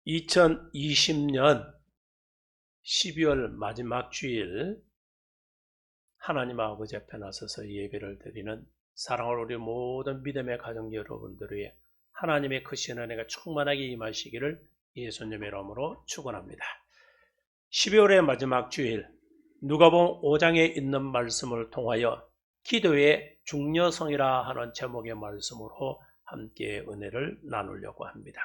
2020년 12월 마지막 주일 하나님 아버지 앞에 나서서 예배를 드리는 사랑하는 우리 모든 믿음의 가정 여러분들의 하나님의 크신 은혜가 충만하게 임하시기를 예수님의 이름으로 축원합니다. 12월의 마지막 주일 누가복음 5장에 있는 말씀을 통하여 기도의 중요성이라 하는 제목의 말씀으로 함께 은혜를 나누려고 합니다.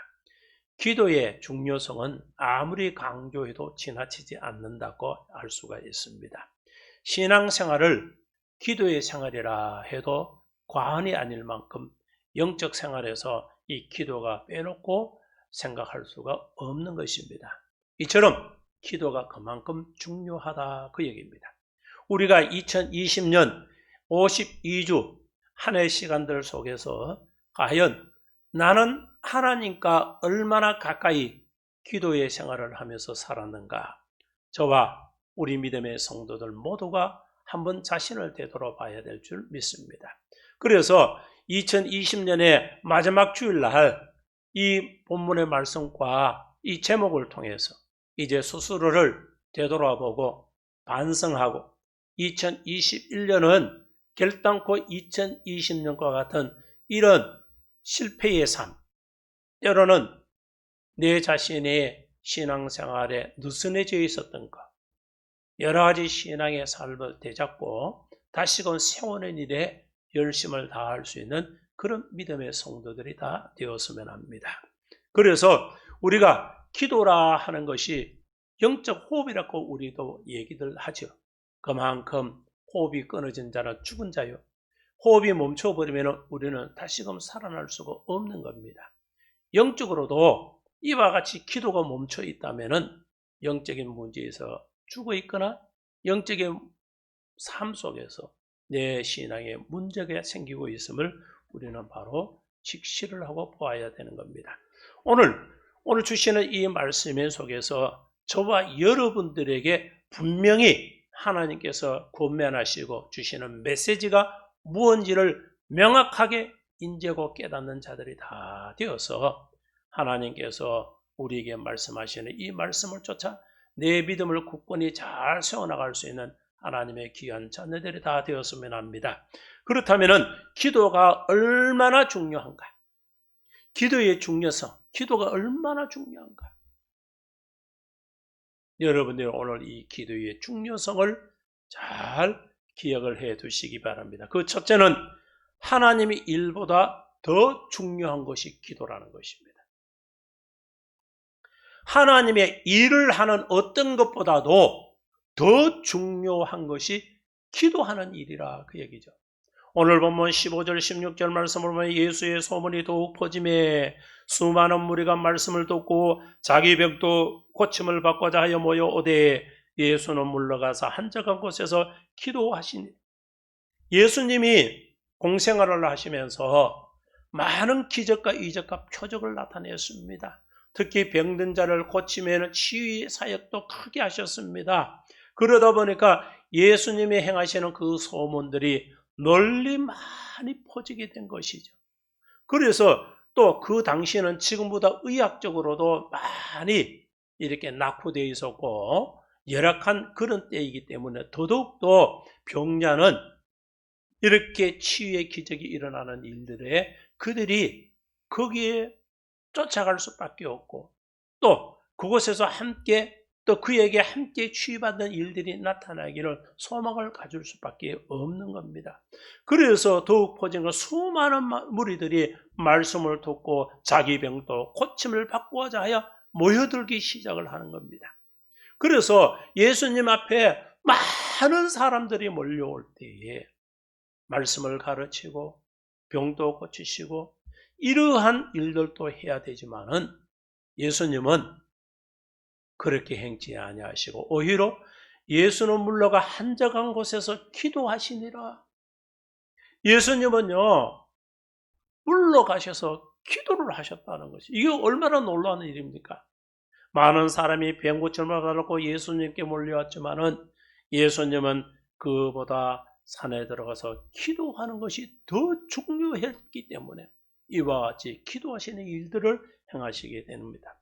기도의 중요성은 아무리 강조해도 지나치지 않는다고 알 수가 있습니다. 신앙생활을 기도의 생활이라 해도 과언이 아닐 만큼 영적 생활에서 이 기도가 빼놓고 생각할 수가 없는 것입니다. 이처럼 기도가 그만큼 중요하다 그 얘기입니다. 우리가 2020년 52주 한 해 시간들 속에서 과연 나는 하나님과 얼마나 가까이 기도의 생활을 하면서 살았는가? 저와 우리 믿음의 성도들 모두가 한번 자신을 되돌아봐야 될 줄 믿습니다. 그래서 2020년의 마지막 주일날 이 본문의 말씀과 이 제목을 통해서 이제 스스로를 되돌아보고 반성하고 2021년은 결단코 2020년과 같은 이런 실패의 삶, 때로는 내 자신의 신앙생활에 느슨해져 있었던 것, 여러 가지 신앙의 삶을 되잡고 다시금 세우는 일에 열심을 다할 수 있는 그런 믿음의 성도들이 다 되었으면 합니다. 그래서 우리가 기도라 하는 것이 영적 호흡이라고 우리도 얘기들 하죠. 그만큼 호흡이 끊어진 자는 죽은 자요. 호흡이 멈춰버리면 우리는 다시금 살아날 수가 없는 겁니다. 영적으로도 이와 같이 기도가 멈춰 있다면 영적인 문제에서 죽어 있거나 영적인 삶 속에서 내 신앙에 문제가 생기고 있음을 우리는 바로 직시를 하고 보아야 되는 겁니다. 오늘 주시는 이 말씀 속에서 저와 여러분들에게 분명히 하나님께서 권면하시고 주시는 메시지가 무언지를 명확하게 인지하고 깨닫는 자들이 다 되어서 하나님께서 우리에게 말씀하시는 이 말씀을 쫓아 내 믿음을 굳건히 잘 세워나갈 수 있는 하나님의 귀한 자녀들이 다 되었으면 합니다. 그렇다면 기도가 얼마나 중요한가? 기도의 중요성, 기도가 얼마나 중요한가? 여러분들이 오늘 이 기도의 중요성을 잘 기억을 해 두시기 바랍니다. 그 첫째는 하나님의 일보다 더 중요한 것이 기도라는 것입니다. 하나님의 일을 하는 어떤 것보다도 더 중요한 것이 기도하는 일이라 그 얘기죠. 오늘 본문 15절 16절 말씀을 보면 예수의 소문이 더욱 퍼지매 수많은 무리가 말씀을 듣고 자기 병도 고침을 받고자 하여 모여오되 예수는 물러가서 한적한 곳에서 기도하시니 예수님이 공생활을 하시면서 많은 기적과 이적과 표적을 나타냈습니다. 특히 병든 자를 고치면 치유의 사역도 크게 하셨습니다. 그러다 보니까 예수님이 행하시는 그 소문들이 널리 많이 퍼지게 된 것이죠. 그래서 또 그 당시에는 지금보다 의학적으로도 많이 이렇게 낙후되어 있었고 열악한 그런 때이기 때문에 더더욱더 병자는 이렇게 치유의 기적이 일어나는 일들에 그들이 거기에 쫓아갈 수밖에 없고 또 그곳에서 함께 또 그에게 함께 치유받는 일들이 나타나기를 소망을 가질 수밖에 없는 겁니다. 그래서 더욱 퍼진 건 수많은 무리들이 말씀을 듣고 자기 병도 고침을 받고자 하여 모여들기 시작을 하는 겁니다. 그래서 예수님 앞에 많은 사람들이 몰려올 때에 말씀을 가르치고 병도 고치시고 이러한 일들도 해야 되지만은 예수님은 그렇게 행치 아니하시고 오히려 예수는 물러가 한적한 곳에서 기도하시니라. 예수님은요 물러가셔서 기도를 하셨다는 것이 이게 얼마나 놀라운 일입니까? 많은 사람이 병 고침을 받았고 예수님께 몰려왔지만은 예수님은 그보다 산에 들어가서 기도하는 것이 더 중요했기 때문에 이와 같이 기도하시는 일들을 행하시게 됩니다.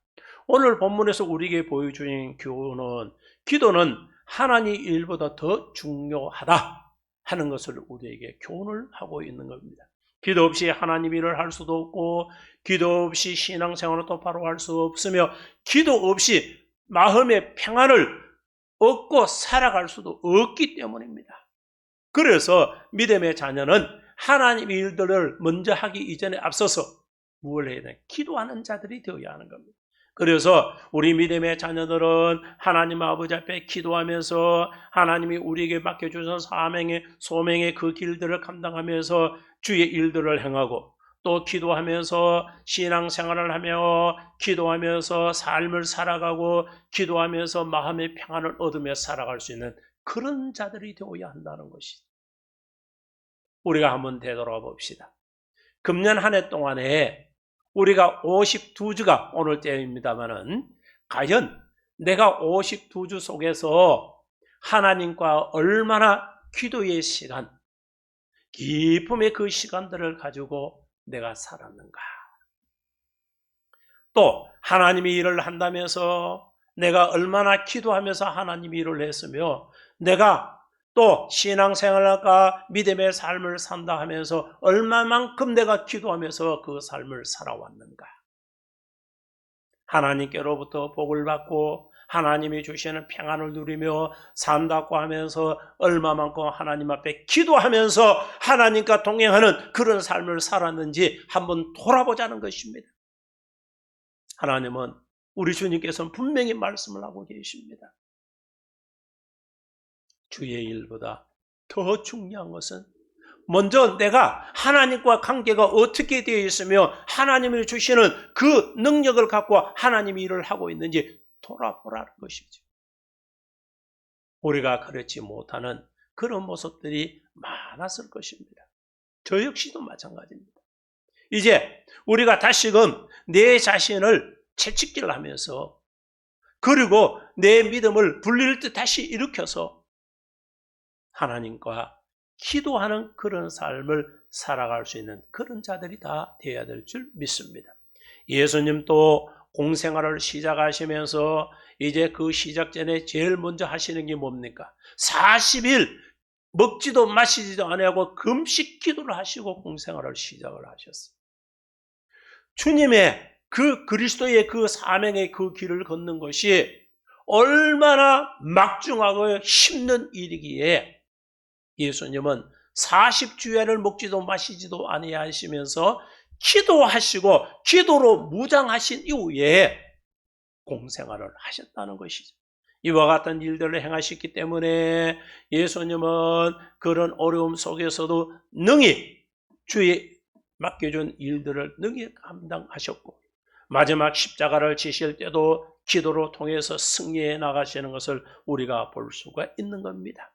오늘 본문에서 우리에게 보여주신 교훈은 기도는 하나님 일보다 더 중요하다 하는 것을 우리에게 교훈을 하고 있는 겁니다. 기도 없이 하나님 일을 할 수도 없고, 기도 없이 신앙생활을 똑바로 할 수 없으며, 기도 없이 마음의 평안을 얻고 살아갈 수도 없기 때문입니다. 그래서 믿음의 자녀는 하나님 일들을 먼저 하기 이전에 앞서서 무엇을 해야 되나? 기도하는 자들이 되어야 하는 겁니다. 그래서 우리 믿음의 자녀들은 하나님 아버지 앞에 기도하면서 하나님이 우리에게 맡겨주신 사명의 소명의 그 길들을 감당하면서 주의 일들을 행하고, 또 기도하면서 신앙생활을 하며 기도하면서 삶을 살아가고 기도하면서 마음의 평안을 얻으며 살아갈 수 있는 그런 자들이 되어야 한다는 것이죠. 우리가 한번 되돌아 봅시다. 금년 한 해 동안에 우리가 52주가 오늘 때입니다만은 과연 내가 52주 속에서 하나님과 얼마나 기도의 시간, 기쁨의 그 시간들을 가지고 내가 살았는가? 또 하나님이 일을 한다면서 내가 얼마나 기도하면서 하나님이 일을 했으며, 내가 또 신앙생활과 믿음의 삶을 산다 하면서 얼마만큼 내가 기도하면서 그 삶을 살아왔는가? 하나님께로부터 복을 받고 하나님이 주시는 평안을 누리며 산다고 하면서 얼마만큼 하나님 앞에 기도하면서 하나님과 동행하는 그런 삶을 살았는지 한번 돌아보자는 것입니다. 하나님은, 우리 주님께서는 분명히 말씀을 하고 계십니다. 주의 일보다 더 중요한 것은 먼저 내가 하나님과 관계가 어떻게 되어 있으며 하나님이 주시는 그 능력을 갖고 하나님이 일을 하고 있는지 돌아보라는 것이죠. 우리가 그렇지 못하는 그런 모습들이 많았을 것입니다. 저 역시도 마찬가지입니다. 이제 우리가 다시금 내 자신을 채찍질 하면서, 그리고 내 믿음을 불릴 듯 다시 일으켜서 하나님과 기도하는 그런 삶을 살아갈 수 있는 그런 자들이 다 되어야 될 줄 믿습니다. 예수님도 공생활을 시작하시면서 이제 그 시작 전에 제일 먼저 하시는 게 뭡니까? 40일 먹지도 마시지도 않고 금식 기도를 하시고 공생활을 시작을 하셨어요. 주님의 그 그리스도의 그 사명의 그 길을 걷는 것이 얼마나 막중하고 힘든 일이기에 예수님은 40주야를 먹지도 마시지도 아니하시면서 기도하시고 기도로 무장하신 이후에 공생활을 하셨다는 것이죠. 이와 같은 일들을 행하셨기 때문에 예수님은 그런 어려움 속에서도 능히 주의 맡겨준 일들을 능히 감당하셨고, 마지막 십자가를 지실 때도 기도로 통해서 승리해 나가시는 것을 우리가 볼 수가 있는 겁니다.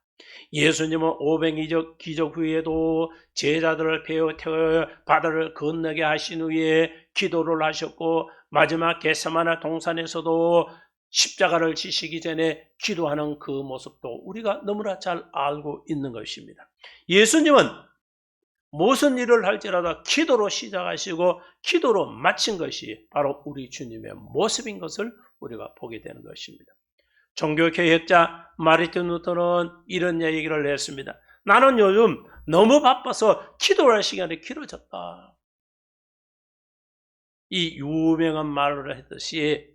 예수님은 오병이적 기적 후에도 제자들을 배워 태워 바다를 건너게 하신 후에 기도를 하셨고, 마지막 겟세마네 동산에서도 십자가를 지시기 전에 기도하는 그 모습도 우리가 너무나 잘 알고 있는 것입니다. 예수님은 무슨 일을 할지라도 기도로 시작하시고 기도로 마친 것이 바로 우리 주님의 모습인 것을 우리가 보게 되는 것입니다. 종교개혁자 마르틴 루터는 이런 얘기를 했습니다. 나는 요즘 너무 바빠서 기도할 시간이 길어졌다. 이 유명한 말을 했듯이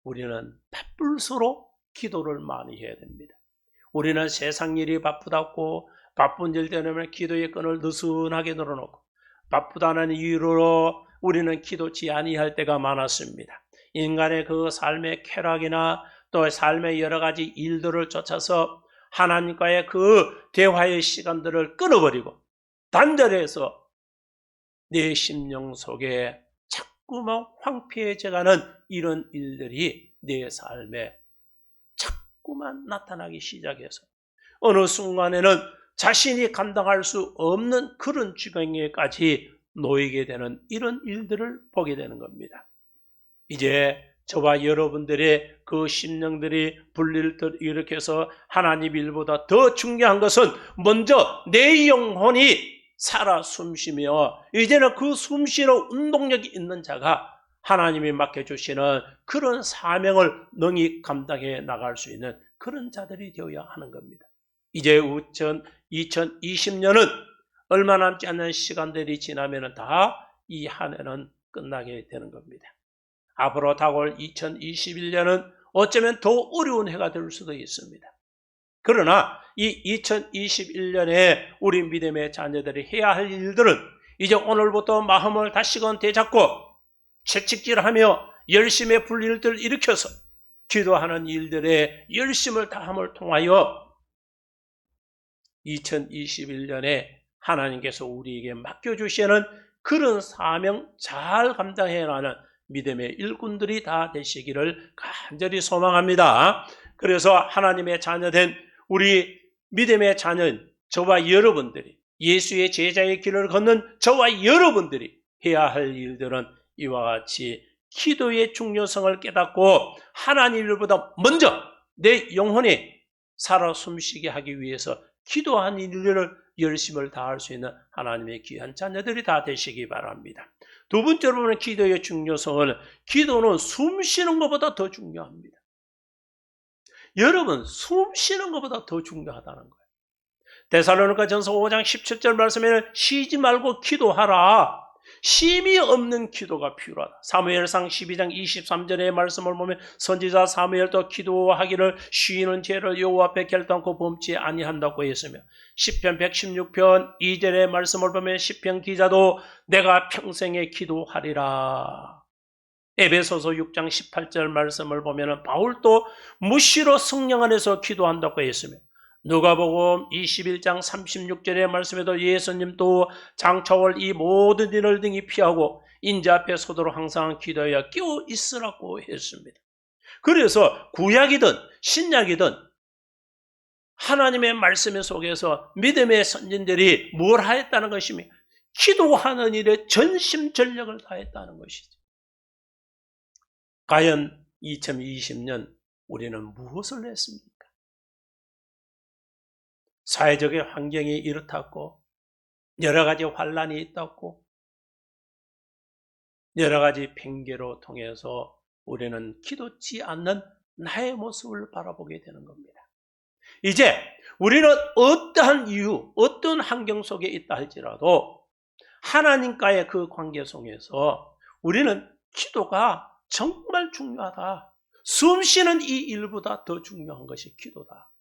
우리는 바쁠수록 기도를 많이 해야 됩니다. 우리는 세상 일이 바쁘다고 바쁜 일 때문에 기도의 끈을 느슨하게 늘어놓고 바쁘다는 이유로 우리는 기도치 아니할 때가 많았습니다. 인간의 그 삶의 쾌락이나 또 삶의 여러 가지 일들을 쫓아서 하나님과의 그 대화의 시간들을 끊어버리고 단절해서 내 심령 속에 자꾸만 황폐해져가는 이런 일들이 내 삶에 자꾸만 나타나기 시작해서 어느 순간에는 자신이 감당할 수 없는 그런 지경에까지 놓이게 되는 이런 일들을 보게 되는 겁니다. 이제 저와 여러분들의 그 심령들이 불릴 듯 일으켜서 하나님 일보다 더 중요한 것은 먼저 내 영혼이 살아 숨쉬며, 이제는 그 숨쉬는 운동력이 있는 자가 하나님이 맡겨주시는 그런 사명을 능히 감당해 나갈 수 있는 그런 자들이 되어야 하는 겁니다. 이제 2020년은 얼마 남지 않는 시간들이 지나면 다 이 한 해는 끝나게 되는 겁니다. 앞으로 다가올 2021년은 어쩌면 더 어려운 해가 될 수도 있습니다. 그러나 이 2021년에 우리 믿음의 자녀들이 해야 할 일들은 이제 오늘부터 마음을 다시금 되잡고 채찍질하며 열심히 불일들을 일으켜서 기도하는 일들에 열심을 다함을 통하여 2021년에 하나님께서 우리에게 맡겨주시는 그런 사명 잘 감당해 가는 믿음의 일꾼들이 다 되시기를 간절히 소망합니다. 그래서 하나님의 자녀된 우리 믿음의 자녀인 저와 여러분들이, 예수의 제자의 길을 걷는 저와 여러분들이 해야 할 일들은 이와 같이 기도의 중요성을 깨닫고 하나님 일보다 먼저 내 영혼이 살아 숨쉬게 하기 위해서 기도하는 일을 열심을 다할 수 있는 하나님의 귀한 자녀들이 다 되시기 바랍니다. 두 번째로 보는 기도의 중요성은, 기도는 숨 쉬는 것보다 더 중요합니다. 여러분, 숨 쉬는 것보다 더 중요하다는 거예요. 데살로니가전서 5장 17절 말씀에는 쉬지 말고 기도하라. 쉼이 없는 기도가 필요하다. 사무엘상 12장 23절의 말씀을 보면 선지자 사무엘도 기도하기를 쉬는 죄를 여호와 앞에 결단코 범치 아니한다고 했으며, 시편 116편 2절의 말씀을 보면 시편 기자도 내가 평생에 기도하리라. 에베소서 6장 18절 말씀을 보면 바울도 무시로 성령 안에서 기도한다고 했으며, 누가복음 21장 36절의 말씀에도 예수님도 장차올 이 모든 일을 등이 피하고 인자 앞에 서도록 항상 기도하여 끼어 있으라고 했습니다. 그래서 구약이든 신약이든 하나님의 말씀 속에서 믿음의 선진들이 뭘 하였다는 것이며 기도하는 일에 전심전력을 다했다는 것이죠. 과연 2020년 우리는 무엇을 했습니까? 사회적인 환경이 이렇다고, 여러 가지 환란이 있다고, 여러 가지 핑계로 통해서 우리는 기도치 않는 나의 모습을 바라보게 되는 겁니다. 이제 우리는 어떠한 이유, 어떤 환경 속에 있다 할지라도 하나님과의 그 관계 속에서 우리는 기도가 정말 중요하다. 숨 쉬는 이 일보다 더 중요한 것이 기도다.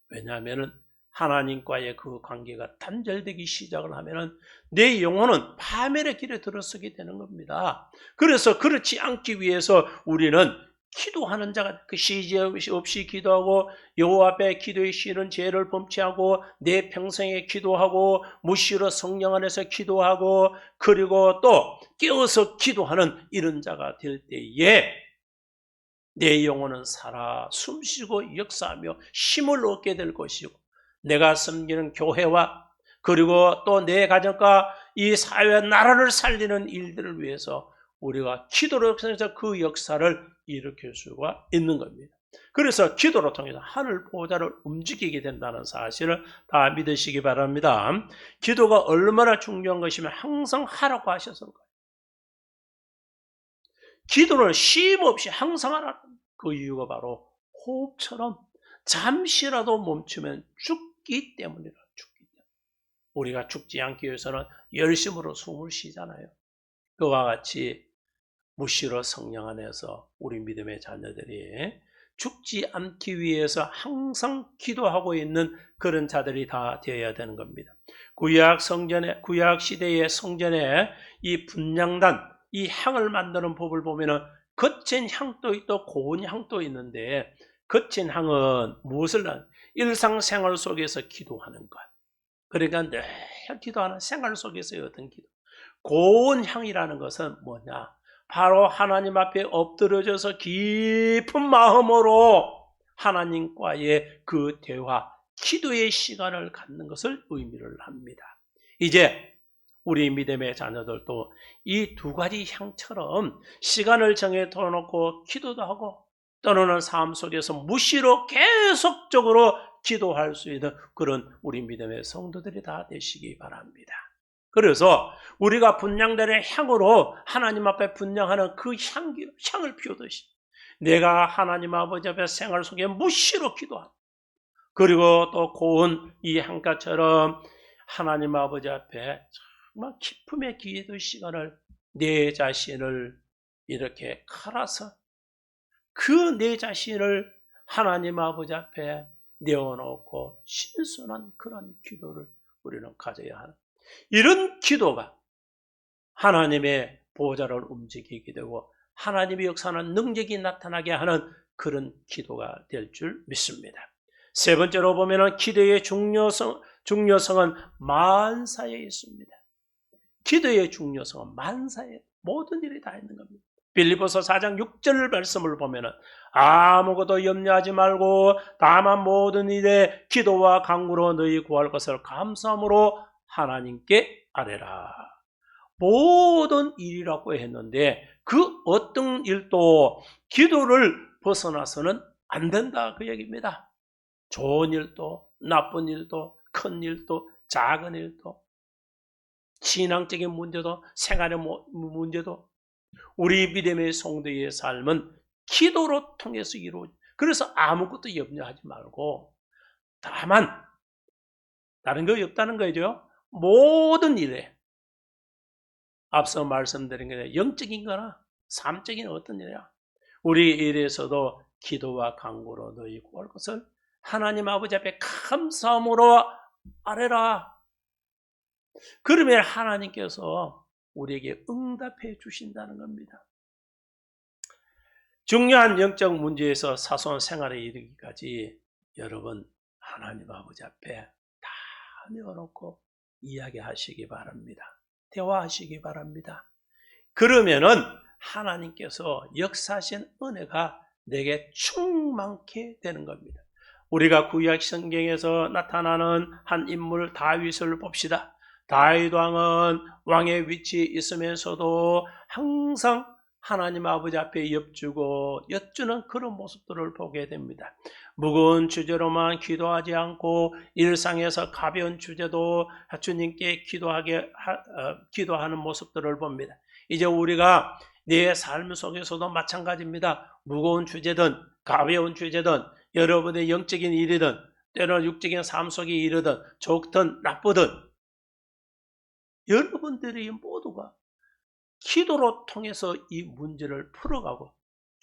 왜냐하면 하나님과의 그 관계가 단절되기 시작을 하면은 내 영혼은 파멸의 길에 들어서게 되는 겁니다. 그래서 그렇지 않기 위해서 우리는 기도하는 자가 쉬지 없이 기도하고 여호와 앞에 기도에 쉬는 죄를 범치하고 내 평생에 기도하고 무시로 성령 안에서 기도하고 그리고 또 깨어서 기도하는 이런 자가 될 때에 내 영혼은 살아 숨쉬고 역사하며 힘을 얻게 될 것이고, 내가 섬기는 교회와 그리고 또 내 가정과 이 사회와 나라를 살리는 일들을 위해서 우리가 기도로 통해서 그 역사를 일으킬 수가 있는 겁니다. 그래서 기도로 통해서 하늘 보좌를 움직이게 된다는 사실을 다 믿으시기 바랍니다. 기도가 얼마나 중요한 것이면 항상 하라고 하셔서 그래요. 기도를 쉼 없이 항상 하라는 그 이유가 바로 호흡처럼 잠시라도 멈추면 죽기 때문이라. 우리가 죽지 않기 위해서는 열심으로 숨을 쉬잖아요. 그와 같이 무시로 성령 안에서 우리 믿음의 자녀들이 죽지 않기 위해서 항상 기도하고 있는 그런 자들이 다 되어야 되는 겁니다. 구약 시대의 성전에 이 분향단, 이 향을 만드는 법을 보면은 거친 향도 있고 고운 향도 있는데, 거친 향은 무엇을 일상생활 속에서 기도하는 것. 그러니까 늘 기도하는 생활 속에서의 어떤 기도. 고운 향이라는 것은 뭐냐? 바로 하나님 앞에 엎드려져서 깊은 마음으로 하나님과의 그 대화, 기도의 시간을 갖는 것을 의미를 합니다. 이제 우리 믿음의 자녀들도 이 두 가지 향처럼 시간을 정해놓고 기도도 하고 떠나는 삶 속에서 무시로 계속적으로 기도할 수 있는 그런 우리 믿음의 성도들이 다 되시기 바랍니다. 그래서 우리가 분향되는 향으로 하나님 앞에 분향하는 그 향을 피우듯이 내가 하나님 아버지 앞에 생활 속에 무시로 기도하고, 그리고 또 고운 이 향가처럼 하나님 아버지 앞에 정말 기쁨의 기도 시간을 내 자신을 이렇게 갈아서 그 내 자신을 하나님 아버지 앞에 내어놓고 신선한 그런 기도를 우리는 가져야 하는, 이런 기도가 하나님의 보좌를 움직이게 되고 하나님의 역사는 능력이 나타나게 하는 그런 기도가 될 줄 믿습니다. 세 번째로 보면은 기도의 중요성은 만사에 있습니다. 기도의 중요성은 만사에 모든 일이 다 있는 겁니다. 빌립보서 4장 6절 말씀을 보면은 아무것도 염려하지 말고 다만 모든 일에 기도와 간구로 너희 구할 것을 감사함으로 하나님께 아뢰라. 모든 일이라고 했는데 그 어떤 일도 기도를 벗어나서는 안 된다 그 얘기입니다. 좋은 일도 나쁜 일도 큰 일도 작은 일도 신앙적인 문제도 생활의 문제도 우리 믿음의 성도의 삶은 기도로 통해서 이루어져. 그래서 아무것도 염려하지 말고 다만 다른 거 없다는 거죠. 모든 일에 앞서 말씀드린 게 영적인 거나 삶적인 어떤 일이야. 우리 일에서도 기도와 간구로 너희 구할 것을 하나님 아버지 앞에 감사함으로 아뢰라. 그러면 하나님께서 우리에게 응답해 주신다는 겁니다. 중요한 영적 문제에서 사소한 생활에 이르기까지 여러분 하나님 아버지 앞에 다 내어놓고 이야기하시기 바랍니다. 대화하시기 바랍니다. 그러면은 하나님께서 역사하신 은혜가 내게 충만케 되는 겁니다. 우리가 구약 성경에서 나타나는 한 인물 다윗을 봅시다. 다윗 왕은 왕의 위치에 있으면서도 항상 하나님 아버지 앞에 여쭈는 그런 모습들을 보게 됩니다. 무거운 주제로만 기도하지 않고 일상에서 가벼운 주제도 주님께 기도하는 모습들을 봅니다. 이제 우리가 내 삶 속에서도 마찬가지입니다. 무거운 주제든 가벼운 주제든 여러분의 영적인 일이든 때로는 육적인 삶 속의 일이든 좋든 나쁘든 여러분들이 모두가 기도로 통해서 이 문제를 풀어가고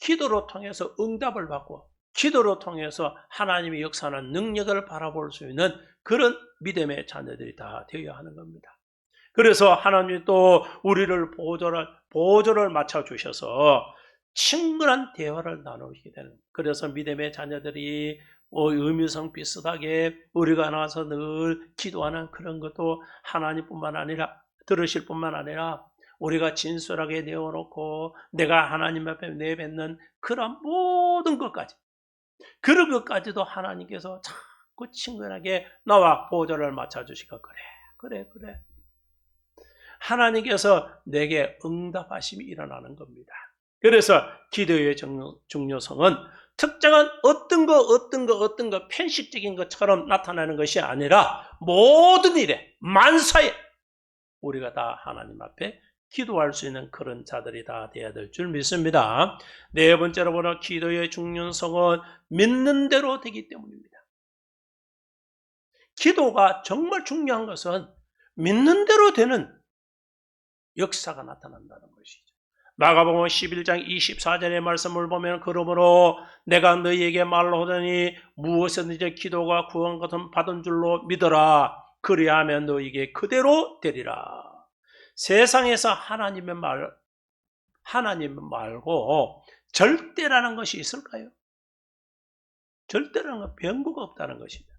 기도로 통해서 응답을 받고 기도로 통해서 하나님의 역사하는 능력을 바라볼 수 있는 그런 믿음의 자녀들이 다 되어야 하는 겁니다. 그래서 하나님이 또 우리를 보조를 맞춰주셔서 친근한 대화를 나누게 되는, 그래서 믿음의 자녀들이 의미성 비슷하게 우리가 나와서 늘 기도하는 그런 것도 하나님뿐만 아니라 들으실 뿐만 아니라 우리가 진솔하게 내어놓고 내가 하나님 앞에 내뱉는 그런 모든 것까지, 그런 것까지도 하나님께서 자꾸 친근하게 나와 보조를 맞춰주시고 그래 하나님께서 내게 응답하심이 일어나는 겁니다. 그래서 기도의 중요성은 특정한 어떤 거 편식적인 것처럼 나타나는 것이 아니라 모든 일에 만사에 우리가 다 하나님 앞에 기도할 수 있는 그런 자들이 다 되어야 될 줄 믿습니다. 네 번째로 보나 기도의 중요성은 믿는 대로 되기 때문입니다. 기도가 정말 중요한 것은 믿는 대로 되는 역사가 나타난다는 것이죠. 마가복음 11장 24절의 말씀을 보면 그러므로 내가 너희에게 말로 하더니 무엇이든지 기도가 구한 것은 받은 줄로 믿어라. 그리하면 너희에게 그대로 되리라. 세상에서 하나님 말고 절대라는 것이 있을까요? 절대라는 건 변구가 없다는 것입니다.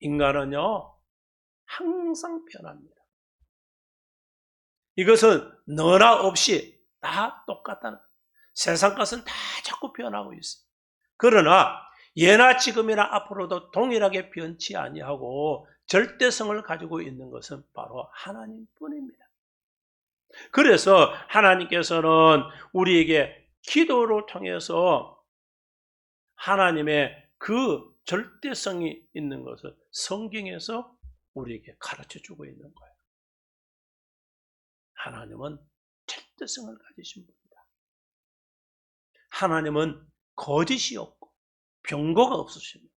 인간은요 항상 변합니다. 이것은 너나 없이 다 똑같다는, 세상 것은 다 자꾸 변하고 있어요. 그러나 예나 지금이나 앞으로도 동일하게 변치 아니하고 절대성을 가지고 있는 것은 바로 하나님뿐입니다. 그래서 하나님께서는 우리에게 기도를 통해서 하나님의 그 절대성이 있는 것을 성경에서 우리에게 가르쳐 주고 있는 거예요. 하나님은 절대성을 가지신 분이다. 하나님은 거짓이 없고 병거가 없으십니다.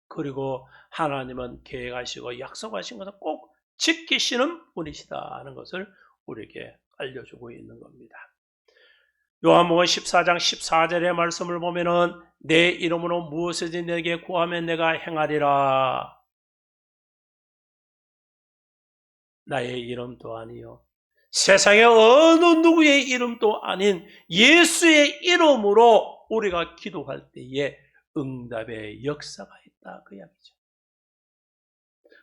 그리고 하나님은 계획하시고 약속하신 것을 꼭 지키시는 분이시다 하는 것을 우리에게 알려주고 있는 겁니다. 요한복음 14장 14절의 말씀을 보면은 내 이름으로 무엇이든지 내게 구하면 내가 행하리라. 나의 이름도 아니요 세상의 어느 누구의 이름도 아닌 예수의 이름으로 우리가 기도할 때에 응답의 역사가 있다 그 이야기죠.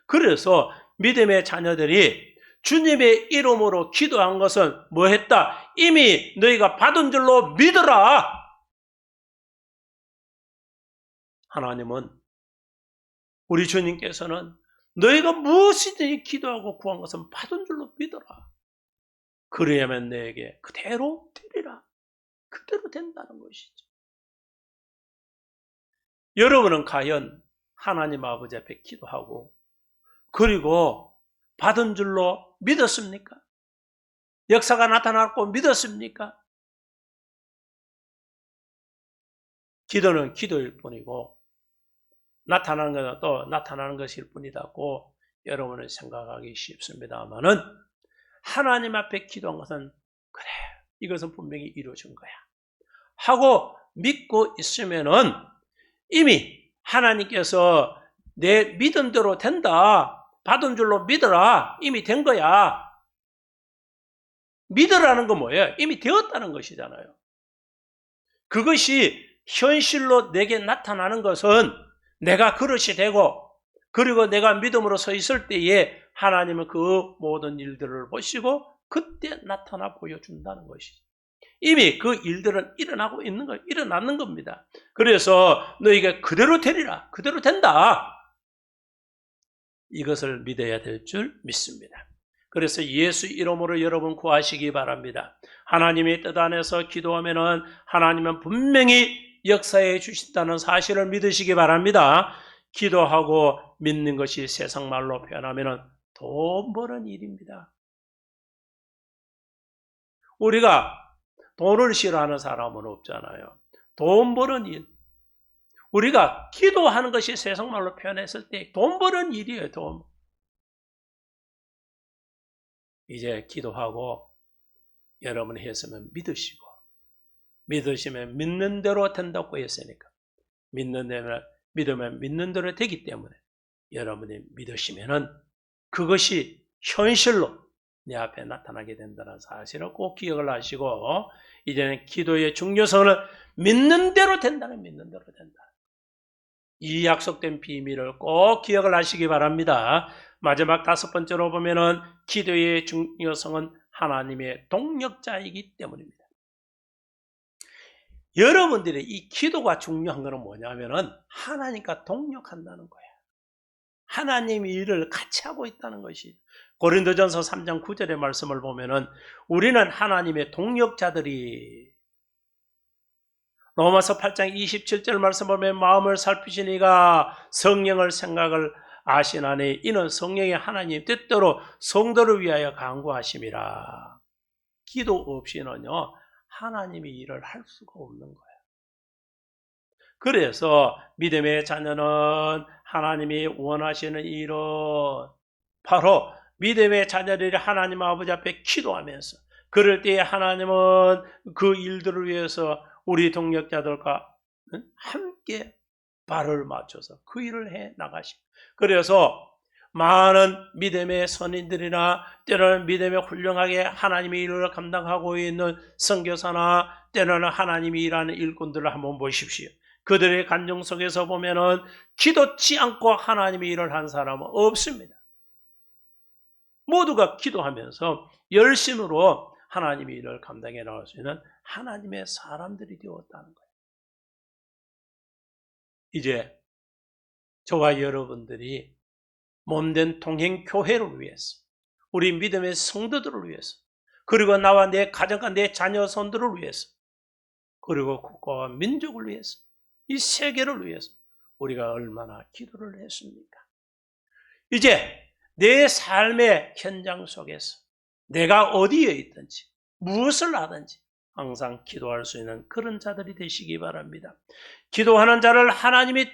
그래서 믿음의 자녀들이 주님의 이름으로 기도한 것은 뭐 했다? 이미 너희가 받은 줄로 믿어라. 하나님은 우리 주님께서는 너희가 무엇이든지 기도하고 구한 것은 받은 줄로 믿어라. 그래야만 너에게 그대로 되리라. 그대로 된다는 것이죠. 여러분은 과연 하나님 아버지 앞에 기도하고 그리고 받은 줄로 믿었습니까? 역사가 나타났고 믿었습니까? 기도는 기도일 뿐이고 나타나는 것은 또 나타나는 것일 뿐이다고 여러분은 생각하기 쉽습니다만은 하나님 앞에 기도한 것은 그래 이것은 분명히 이루어진 거야 하고 믿고 있으면은 이미 하나님께서 내 믿음대로 된다. 받은 줄로 믿어라. 이미 된 거야. 믿으라는 건 뭐예요? 이미 되었다는 것이잖아요. 그것이 현실로 내게 나타나는 것은 내가 그릇이 되고 그리고 내가 믿음으로 서 있을 때에 하나님은 그 모든 일들을 보시고 그때 나타나 보여준다는 것이죠. 이미 그 일들은 일어나고 있는 거예요. 일어나는 겁니다. 그래서 너희가 그대로 되리라. 그대로 된다. 이것을 믿어야 될 줄 믿습니다. 그래서 예수 이름으로 여러분 구하시기 바랍니다. 하나님의 뜻 안에서 기도하면은 하나님은 분명히 역사해 주신다는 사실을 믿으시기 바랍니다. 기도하고 믿는 것이 세상 말로 표현하면은 돈 버는 일입니다. 우리가 돈을 싫어하는 사람은 없잖아요. 돈 버는 일. 우리가 기도하는 것이 세상 말로 표현했을 때 돈 버는 일이에요. 돈. 이제 기도하고 여러분이 했으면 믿으시고 믿으시면 믿는 대로 된다고 했으니까 믿으면 믿는 대로 되기 때문에 여러분이 믿으시면은 그것이 현실로 내 앞에 나타나게 된다는 사실을 꼭 기억을 하시고 이제는 기도의 중요성을 믿는 대로 된다는 믿는 대로 된다. 이 약속된 비밀을 꼭 기억을 하시기 바랍니다. 마지막 5번째로 보면은 기도의 중요성은 하나님의 동력자이기 때문입니다. 여러분들의 이 기도가 중요한 것은 뭐냐면은 하나님과 동력한다는 거예요. 하나님의 일을 같이 하고 있다는 것이. 고린도전서 3장 9절의 말씀을 보면은 우리는 하나님의 동력자들이 로마서 8장 27절 말씀 보면 마음을 살피시니가 성령을 생각을 아시나니 이는 성령이 하나님 뜻대로 성도를 위하여 간구하심이라. 기도 없이는요 하나님이 일을 할 수가 없는 거예요. 그래서 믿음의 자녀는 하나님이 원하시는 일은 바로 믿음의 자녀들이 하나님 아버지 앞에 기도하면서 그럴 때에 하나님은 그 일들을 위해서 우리 동력자들과 함께 발을 맞춰서 그 일을 해 나가십니다. 그래서 많은 믿음의 선인들이나 때로는 믿음에 훌륭하게 하나님의 일을 감당하고 있는 선교사나 때로는 하나님이 일하는 일꾼들을 한번 보십시오. 그들의 간증 속에서 보면은 기도치 않고 하나님의 일을 한 사람은 없습니다. 모두가 기도하면서 열심으로 하나님의 일을 감당해 나갈 수 있는 하나님의 사람들이 되었다는 거예요. 이제 저와 여러분들이 몸된 통행교회를 위해서 우리 믿음의 성도들을 위해서 그리고 나와 내 가정과 내 자녀손들을 위해서 그리고 국가와 민족을 위해서 이 세계를 위해서 우리가 얼마나 기도를 했습니까? 이제 내 삶의 현장 속에서 내가 어디에 있든지 무엇을 하든지 항상 기도할 수 있는 그런 자들이 되시기 바랍니다. 기도하는 자를 하나님의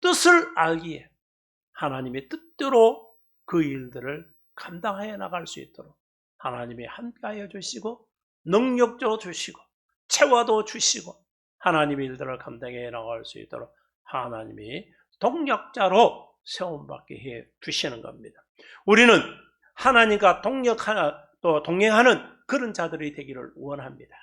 뜻을 알기에 하나님의 뜻대로 그 일들을 감당하여 나갈 수 있도록 하나님이 함께하여 주시고 능력도 주시고 채워도 주시고 하나님의 일들을 감당해 나갈 수 있도록 하나님이 동력자로 세움받게 해 주시는 겁니다. 우리는 하나님과 또 동행하는 그런 자들이 되기를 원합니다.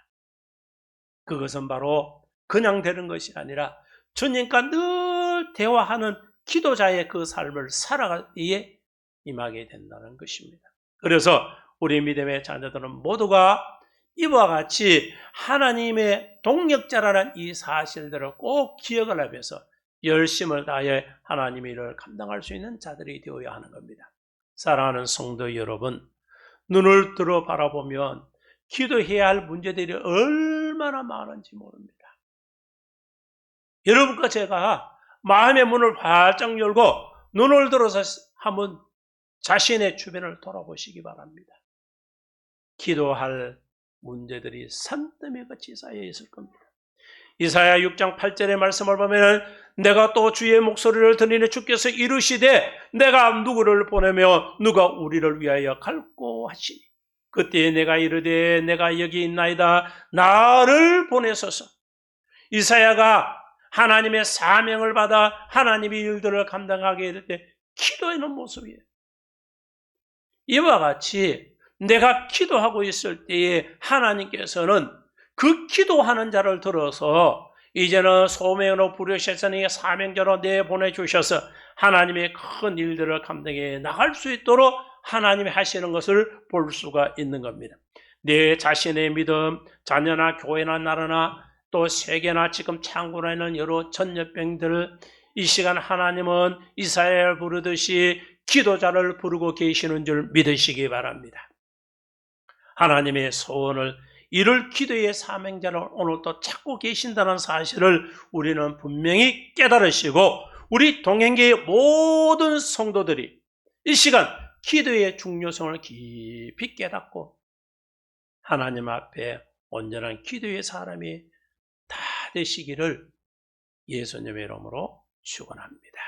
그것은 바로 그냥 되는 것이 아니라 주님과 늘 대화하는 기도자의 그 삶을 살아가기에 임하게 된다는 것입니다. 그래서 우리 믿음의 자녀들은 모두가 이와 같이 하나님의 동력자라는 이 사실들을 꼭 기억을 하면서 열심을 다해 하나님의 일을 감당할 수 있는 자들이 되어야 하는 겁니다. 사랑하는 성도 여러분, 눈을 들어 바라보면 기도해야 할 문제들이 얼마나 많은지 모릅니다. 여러분과 제가 마음의 문을 활짝 열고 눈을 들어서 한번 자신의 주변을 돌아보시기 바랍니다. 기도할 문제들이 산더미 같이 쌓여 있을 겁니다. 이사야 6장 8절의 말씀을 보면 내가 또 주의 목소리를 들으니 주께서 이르시되 내가 누구를 보내며 누가 우리를 위하여 갈고 하시니 그때에 내가 이르되 내가 여기 있나이다 나를 보내소서. 이사야가 하나님의 사명을 받아 하나님의 일들을 감당하게 될 때 기도하는 모습이에요. 이와 같이 내가 기도하고 있을 때에 하나님께서는 그 기도하는 자를 들어서 이제는 소명으로 부르셨으니 사명자로 내보내주셔서 하나님의 큰 일들을 감당해 나갈 수 있도록 하나님이 하시는 것을 볼 수가 있는 겁니다. 내 자신의 믿음, 자녀나 교회나 나라나 또 세계나 지금 창고나 있는 여러 전염병들을 이 시간 하나님은 이사야를 부르듯이 기도자를 부르고 계시는 줄 믿으시기 바랍니다. 하나님의 소원을 이를 기도의 사명자를 오늘도 찾고 계신다는 사실을 우리는 분명히 깨달으시고 우리 동행계의 모든 성도들이 이 시간 기도의 중요성을 깊이 깨닫고 하나님 앞에 온전한 기도의 사람이 다 되시기를 예수님의 이름으로 축원합니다.